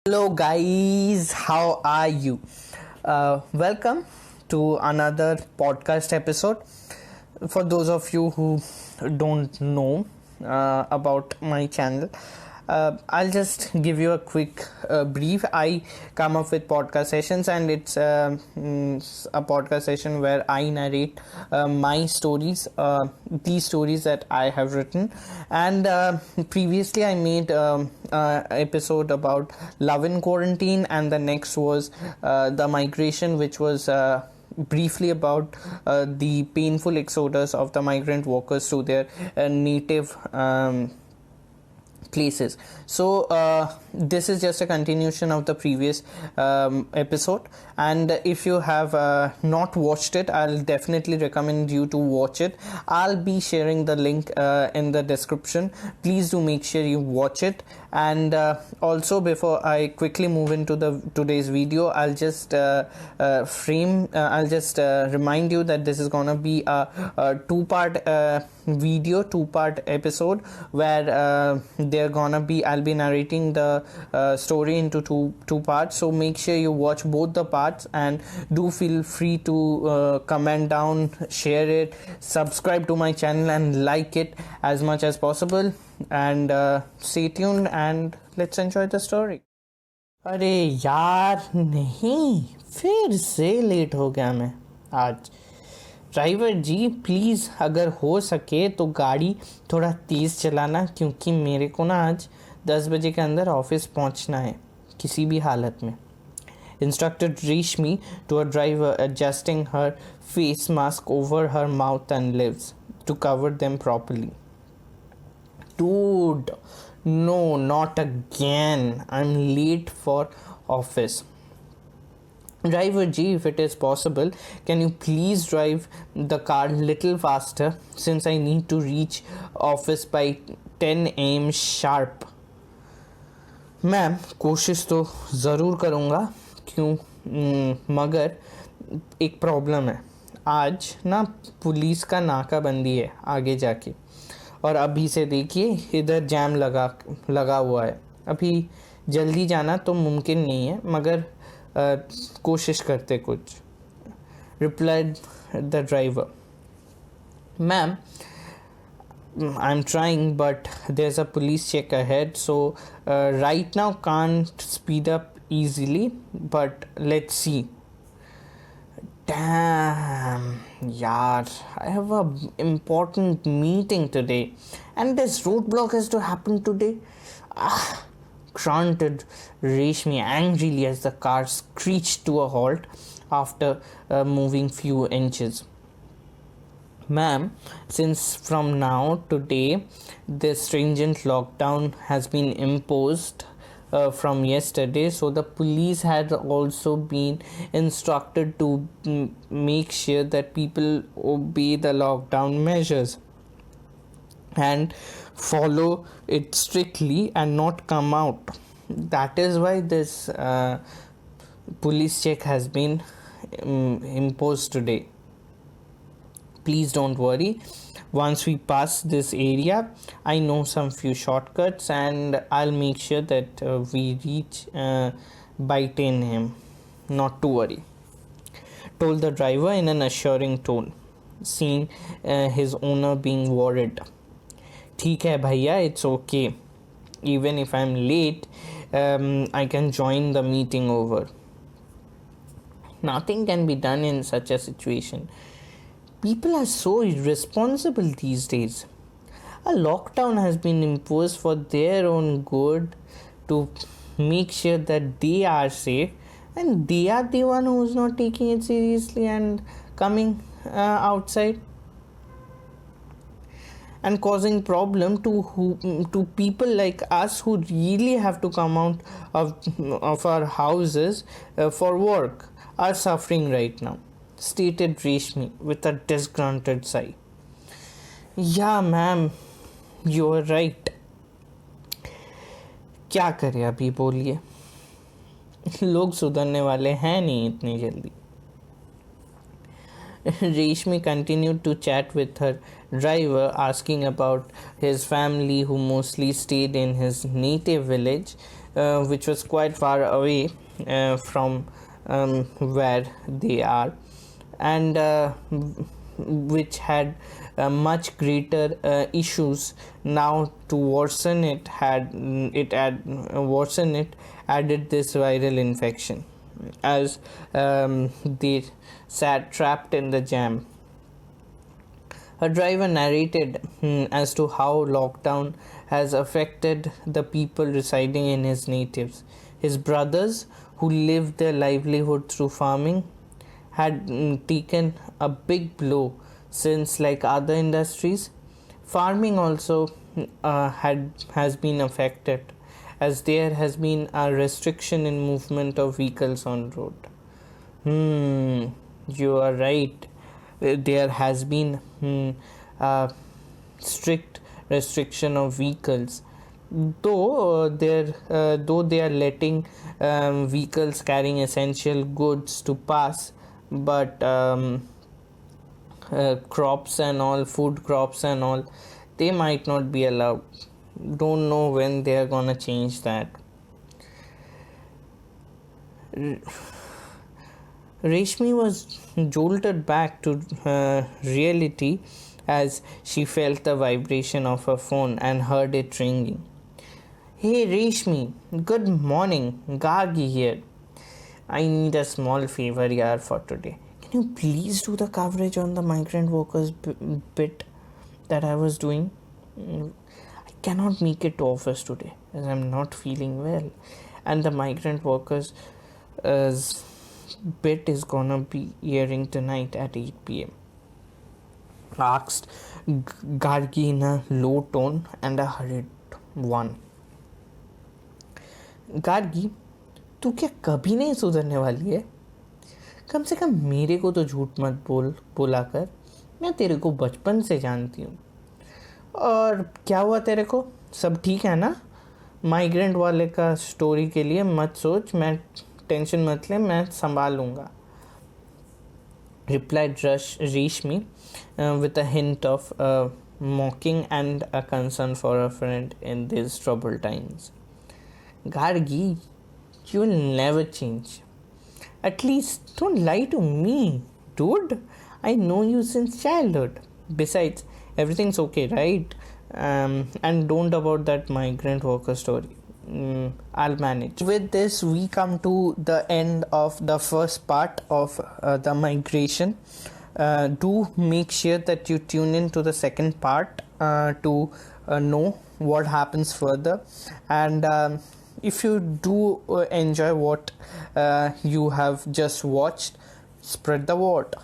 Hello, guys, how are you? Welcome to another podcast episode. For those of you who don't know about my channel, I'll just give you a quick brief. I come up with podcast sessions, and it's a podcast session where I narrate my stories, these stories that I have written. And previously, I made episode about love in quarantine, and the next was the migration, which was briefly about the painful exodus of the migrant workers to their native places. So this is just a continuation of the previous episode, and if you have not watched it, I'll definitely recommend you to watch it. I'll be sharing the link in the description. Please do make sure you watch it. And also, before I quickly move into the today's video, I'll just remind you that this is gonna be a two-part video, two-part episode, where I'll be narrating the story into two parts. So make sure you watch both the parts, and do feel free to comment down, share it, subscribe to my channel, and like it as much as possible. And stay tuned, and let's enjoy the story. अरे यार नहीं, फिर से late हो गया मैं आज। Driver ji, please अगर हो सके तो गाड़ी थोड़ा तेज़ चलाना, क्योंकि मेरे को ना आज 10 बजे के अंदर ऑफिस पहुंचना है किसी भी हालत में। Instructed Reshmi to a driver, adjusting her face mask over her mouth and lips to cover them properly. Dude, no, not again. I'm late for office. Driver G, if it is possible, can you please drive the car little faster, since I need to reach office by 10 a.m. sharp. Ma'am, कोशिश तो ज़रूर करूँगा, मगर एक problem है। आज ना police का नाकाबंदी है आगे जाके, और अभी से देखिए इधर जैम लगा हुआ है। अभी जल्दी जाना तो मुमकिन नहीं है, मगर कोशिश करते कुछ। Replied the driver, ma'am, I'm trying, but there's a police check ahead, so right now can't speed up easily, but let's see. Damn, yaar, I have a important meeting today, and this roadblock has to happen today. Grunted Reshmi angrily as the car screeched to a halt after moving few inches. Ma'am, since from now today this stringent lockdown has been imposed from yesterday, so the police had also been instructed to make sure that people obey the lockdown measures and follow it strictly and not come out. That is why this police check has been imposed today. Please don't worry. Once we pass this area, I know some few shortcuts, and I'll make sure that we reach by 10 a.m. Not to worry, told the driver in an assuring tone, seeing his owner being worried. ठीक है भैया, it's okay. Even if I'm late, I can join the meeting over. Nothing can be done in such a situation. People are so irresponsible these days. A lockdown has been imposed for their own good, to make sure that they are safe, and they are the one who is not taking it seriously and coming outside and causing problem to people like us who really have to come out of our houses for work, are suffering right now, stated Reshmi with a disgruntled sigh. Yeah, ma'am, you are right. क्या करें अभी, बोलिए। लोग सुधरने वाले हैं नहीं इतनी जल्दी। Reshmi continued to chat with her driver, asking about his family, who mostly stayed in his native village. which was quite far away from where they are, and which had much greater issues. Now to worsen it, added this viral infection, as they sat trapped in the jam. A driver narrated as to how lockdown has affected the people residing in his natives. His brothers, who lived their livelihood through farming, had taken a big blow, since, like other industries, farming also has been affected, as there has been a restriction in movement of vehicles on road. You are right. There has been a strict restriction of vehicles, though they are letting vehicles carrying essential goods to pass, but crops and all, food crops and all, they might not be allowed. Don't know when they are gonna change that. Reshmi was jolted back to reality as she felt the vibration of her phone and heard it ringing. Hey Reshmi, good morning, Gargi here. I need a small favor here for today. Can you please do the coverage on the migrant workers bit that I was doing? I cannot make it to office today as I'm not feeling well, and the migrant workers bit is gonna be airing tonight at 8 p.m. Asked Gargi in a low tone and a hurried one. Gargi, तू क्या कभी नहीं सुधरने वाली है? कम से कम मेरे को तो झूठ मत बोला कर. मैं तेरे को बचपन से जानती हूँ. और क्या हुआ तेरे को? सब ठीक है ना? माइग्रेंट वाले का स्टोरी के लिए मत सोच, मैं टेंशन मत ले, मैं संभाल लूँगा. Replied Reshmi with a hint of mocking and a concern for a friend in these troubled times. Gargi, you will never change. At least don't lie to me, dude. I know you since childhood. Besides, everything's okay, right? And don't about that migrant worker story. I'll manage. With this, we come to the end of the first part of the migration. Do make sure that you tune in to the second part to know what happens further. And if you do enjoy what you have just watched, spread the word.